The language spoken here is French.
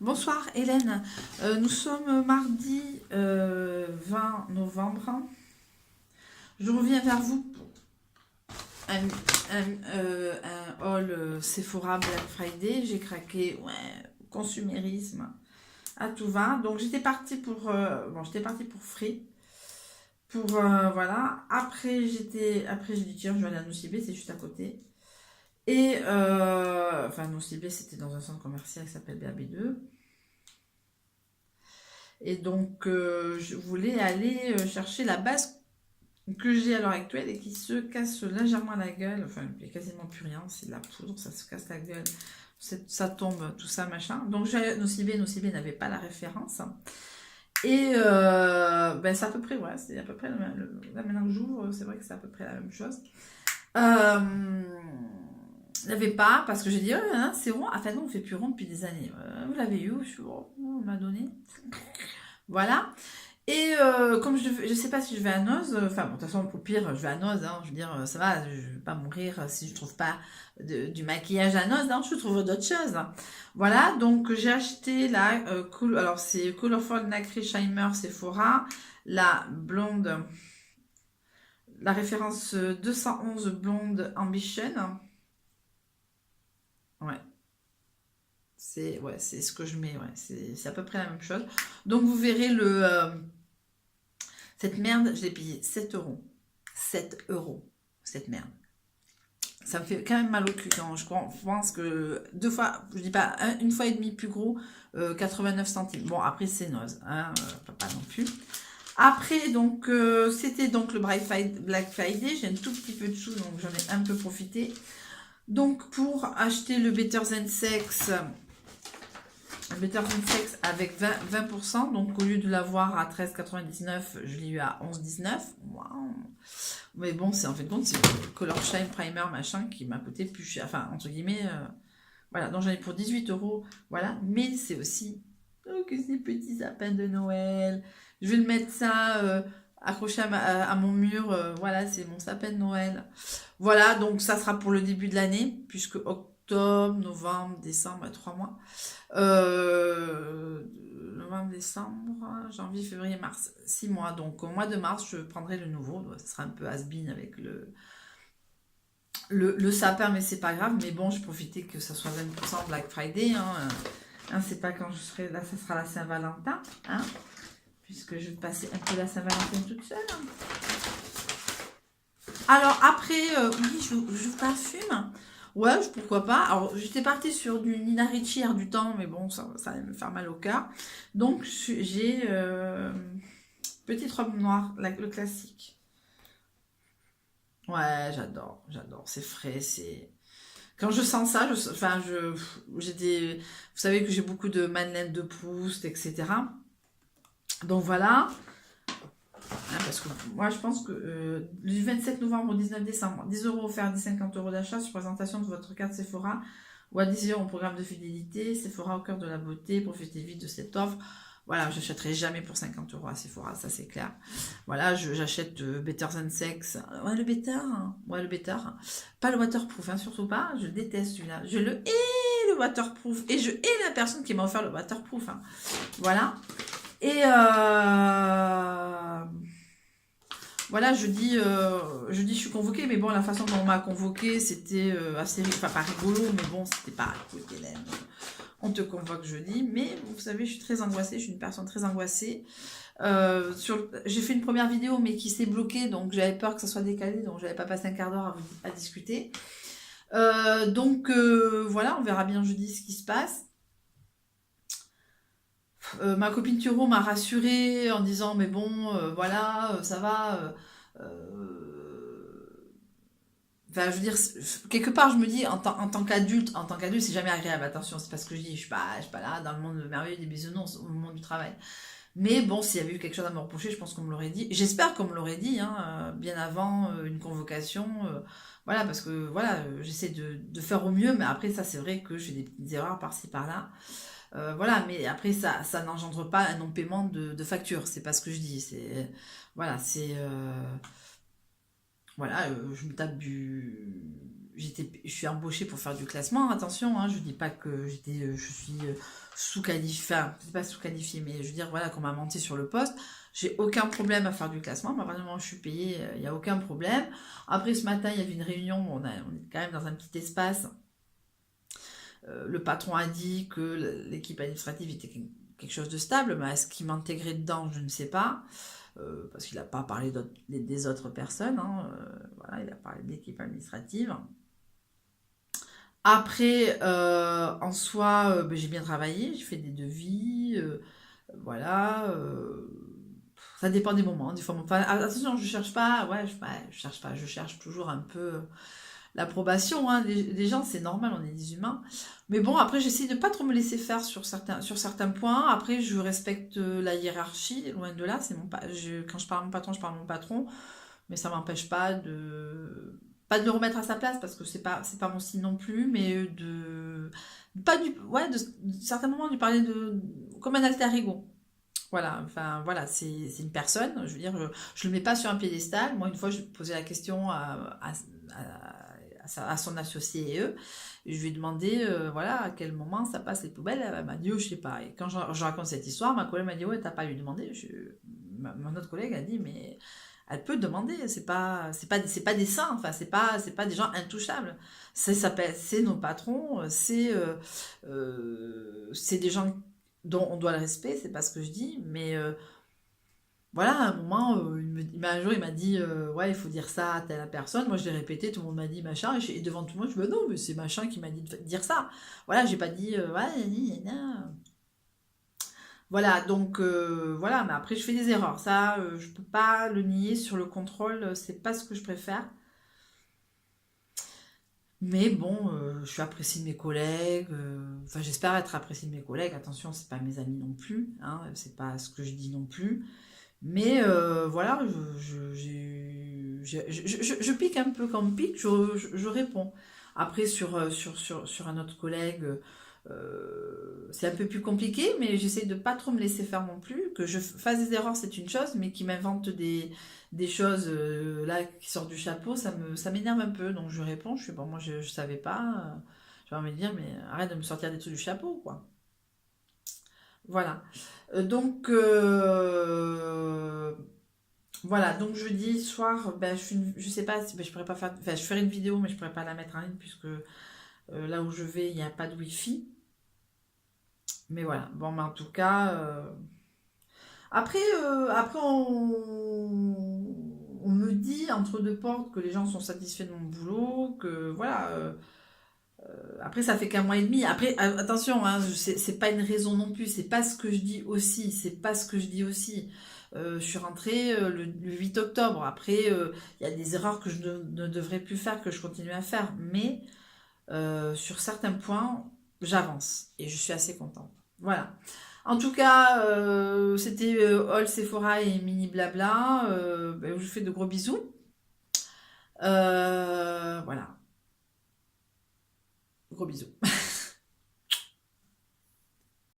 Bonsoir Hélène. Nous sommes mardi 20 novembre. Je reviens vers vous pour un haul Sephora Black Friday. J'ai craqué, ouais, consumérisme à tout va. Donc j'étais partie pour Free. Voilà. Après j'ai dit tiens, je vais aller à Nocibé, c'est juste à côté. Et enfin Nocibé, c'était dans un centre commercial qui s'appelle BAB2. Et donc, je voulais aller chercher la base que j'ai à l'heure actuelle et qui se casse légèrement la gueule. Enfin, il n'y a quasiment plus rien, c'est de la poudre, ça se casse la gueule, ça tombe, tout ça, machin. Donc, j'ai Nocibé n'avait pas la référence. Et ben, c'est à peu près, ouais, c'est à peu près là maintenant que j'ouvre, c'est vrai que c'est à peu près la même chose. Il n'y avait pas, parce que j'ai dit, oh, hein, c'est rond. Enfin, non, on fait plus rond depuis des années. Vous l'avez eu, je suis, oh, on m'a donné. Voilà. Et comme je ne sais pas si je vais à Noz, enfin bon, de toute façon au pire je vais à Noz, hein, je veux dire ça va, je vais pas mourir si je trouve pas du maquillage à Noz, hein, je trouve d'autres choses. Voilà, donc j'ai acheté la alors c'est Colorful Nacré Shimmer Sephora, la blonde, la référence 211 blonde Ambition. Ouais, c'est ce que je mets, ouais, c'est à peu près la même chose. Donc vous verrez cette merde, je l'ai payé 7 euros. 7 euros, cette merde. Ça me fait quand même mal au cul quand je pense que deux fois, je dis pas une fois et demi plus gros, 89 centimes. Bon, après c'est noz, hein, pas non plus. Après, donc, c'était donc le Black Friday. J'ai un tout petit peu de sous, donc j'en ai un peu profité. Donc, pour acheter le Better Than Sex, avec 20%, donc au lieu de l'avoir à 13,99, je l'ai eu à 11,19. Waouh. Mais bon, c'est en fait compte, c'est le Color Shine Primer machin qui m'a coûté plus cher. Enfin, entre guillemets, voilà. Donc j'en ai pour 18 euros. Voilà. Mais c'est aussi que ces petits sapins de Noël. Je vais le mettre ça accroché à mon mur. Voilà, c'est mon sapin de Noël. Voilà, donc ça sera pour le début de l'année, puisque octobre, novembre, décembre, 3 mois. Novembre, décembre, janvier, février, mars, 6 mois. Donc au mois de mars, je prendrai le nouveau. Ce sera un peu has-been avec le sapin, mais c'est pas grave. Mais bon, je profitais que ça soit 20% Black Friday. Hein, c'est pas quand je serai là, ça sera la Saint-Valentin. Hein, puisque je vais passer un peu la Saint-Valentin toute seule. Alors après, oui, je parfume. Ouais, pourquoi pas. Alors, j'étais partie sur du Nina Ricci Air du temps, mais bon, ça allait me faire mal au cœur. Donc, j'ai petite robe noire, le classique. Ouais, j'adore. C'est frais, c'est... Quand je sens ça, enfin, vous savez que j'ai beaucoup de Madeleine de Proust, etc. Donc voilà. Hein, parce que moi, je pense que du 27 novembre au 19 décembre, 10 euros offerts, 10,50 euros d'achat sur présentation de votre carte Sephora ou adhésion au programme de fidélité. Sephora au cœur de la beauté. Profitez vite de cette offre. Voilà, j'achèterai jamais pour 50 euros à Sephora, ça c'est clair. Voilà, j'achète Better Than Sex. Ouais, le Better. Hein. Ouais, le Better. Pas le waterproof, hein, surtout pas. Je déteste celui-là. Je le hais, le waterproof. Et je hais la personne qui m'a offert le waterproof. Hein. Voilà. Et voilà, je suis convoquée, mais bon, la façon dont on m'a convoquée, c'était assez, enfin pas rigolo, mais bon, c'était pas, écoute Hélène, on te convoque jeudi, mais vous savez, je suis très angoissée, je suis une personne très angoissée. J'ai fait une première vidéo, mais qui s'est bloquée, donc j'avais peur que ça soit décalé, donc j'avais pas passé un quart d'heure à discuter. Donc voilà, on verra bien jeudi ce qui se passe. Ma copine Turo m'a rassurée en disant mais bon voilà ça va enfin je veux dire quelque part je me dis en tant qu'adulte c'est jamais agréable, attention, c'est pas ce que je dis, je suis pas là dans le monde merveilleux des bisounours au monde du travail, mais bon, s'il y avait eu quelque chose à me reprocher, je pense qu'on me l'aurait dit, j'espère qu'on me l'aurait dit hein, bien avant une convocation, voilà, parce que voilà, j'essaie de faire au mieux, mais après ça c'est vrai que je fais des petites erreurs par-ci par-là. Voilà, mais après ça n'engendre pas un non-paiement de facture, c'est pas ce que je dis. C'est voilà, c'est voilà, je me tape du je suis embauchée pour faire du classement, attention, hein, je dis pas que je suis sous-qualifiée, enfin, c'est pas sous-qualifiée, mais je veux dire, voilà, qu'on m'a menti sur le poste, j'ai aucun problème à faire du classement, mais à partir du moment où je suis payée, il n'y a aucun problème. Après, ce matin, il y avait une réunion, on est quand même dans un petit espace, le patron a dit que l'équipe administrative était quelque chose de stable, mais est-ce qu'il m'intégrait dedans, je ne sais pas. Parce qu'il n'a pas parlé des autres personnes, hein, voilà, il a parlé de l'équipe administrative. Après, en soi, ben, j'ai bien travaillé, j'ai fait des devis, voilà. Ça dépend des moments. Des fois, enfin, attention, je cherche pas, ouais, je cherche pas, je cherche toujours un peu l'approbation, hein, des gens, c'est normal, on est des humains. Mais bon, après, j'essaie de pas trop me laisser faire sur certains points. Après, je respecte la hiérarchie, loin de là. Quand je parle à mon patron, je parle à mon patron. Mais ça m'empêche pas de le remettre à sa place, parce que c'est pas mon style non plus, mais de certains moments, de lui parler comme un alter ego. Voilà, enfin voilà, c'est une personne, je veux dire, je le mets pas sur un piédestal. Moi, une fois, je posais la question à son associé et eux, et je lui ai demandé, voilà, à quel moment ça passe les poubelles. Elle m'a dit, oh, je sais pas. Et quand je raconte cette histoire, ma collègue m'a dit, ouais, t'as pas à lui demander. Mon autre collègue a dit, mais elle peut demander, c'est pas des saints, enfin, c'est pas des gens intouchables. C'est nos patrons, c'est des gens dont on doit le respect, c'est pas ce que je dis, mais voilà, à un moment, un jour, il m'a dit, ouais, il faut dire ça à telle personne. Moi, je l'ai répété, tout le monde m'a dit machin, et devant tout le monde, je me dis, bah non, mais c'est machin qui m'a dit de dire ça. Voilà, j'ai pas dit, ouais, voilà, donc voilà, mais après, je fais des erreurs. Ça, je peux pas le nier sur le contrôle, c'est pas ce que je préfère. Mais bon, je suis appréciée de mes collègues, enfin, j'espère être appréciée de mes collègues. Attention, c'est pas mes amis non plus, hein, c'est pas ce que je dis non plus. Mais voilà, je pique un peu comme pique, je réponds. Après, sur un autre collègue, c'est un peu plus compliqué, mais j'essaie de pas trop me laisser faire non plus. Que je fasse des erreurs, c'est une chose, mais qui m'invente des choses là qui sortent du chapeau, ça m'énerve un peu. Donc je réponds, je suis bon, moi je savais pas. J'ai envie de dire, mais arrête de me sortir des trucs du chapeau, quoi. Voilà. Donc, voilà. Donc, jeudi soir, ben, je sais pas, ben, je pourrais pas faire, enfin, je ferai une vidéo, mais je pourrais pas la mettre en ligne puisque là où je vais, il n'y a pas de wifi. Mais voilà. Bon, mais en tout cas, après on me dit entre deux portes que les gens sont satisfaits de mon boulot, que voilà. Après, ça fait qu'un mois et demi. Après, attention, hein, c'est pas une raison non plus. C'est pas ce que je dis aussi. C'est pas ce que je dis aussi. Je suis rentrée le 8 octobre. Après, il y a des erreurs que je ne devrais plus faire, que je continue à faire. Mais sur certains points, j'avance. Et je suis assez contente. Voilà. En tout cas, c'était All Sephora et Mini Blabla. Ben, je vous fais de gros bisous. Voilà. Gros bisous.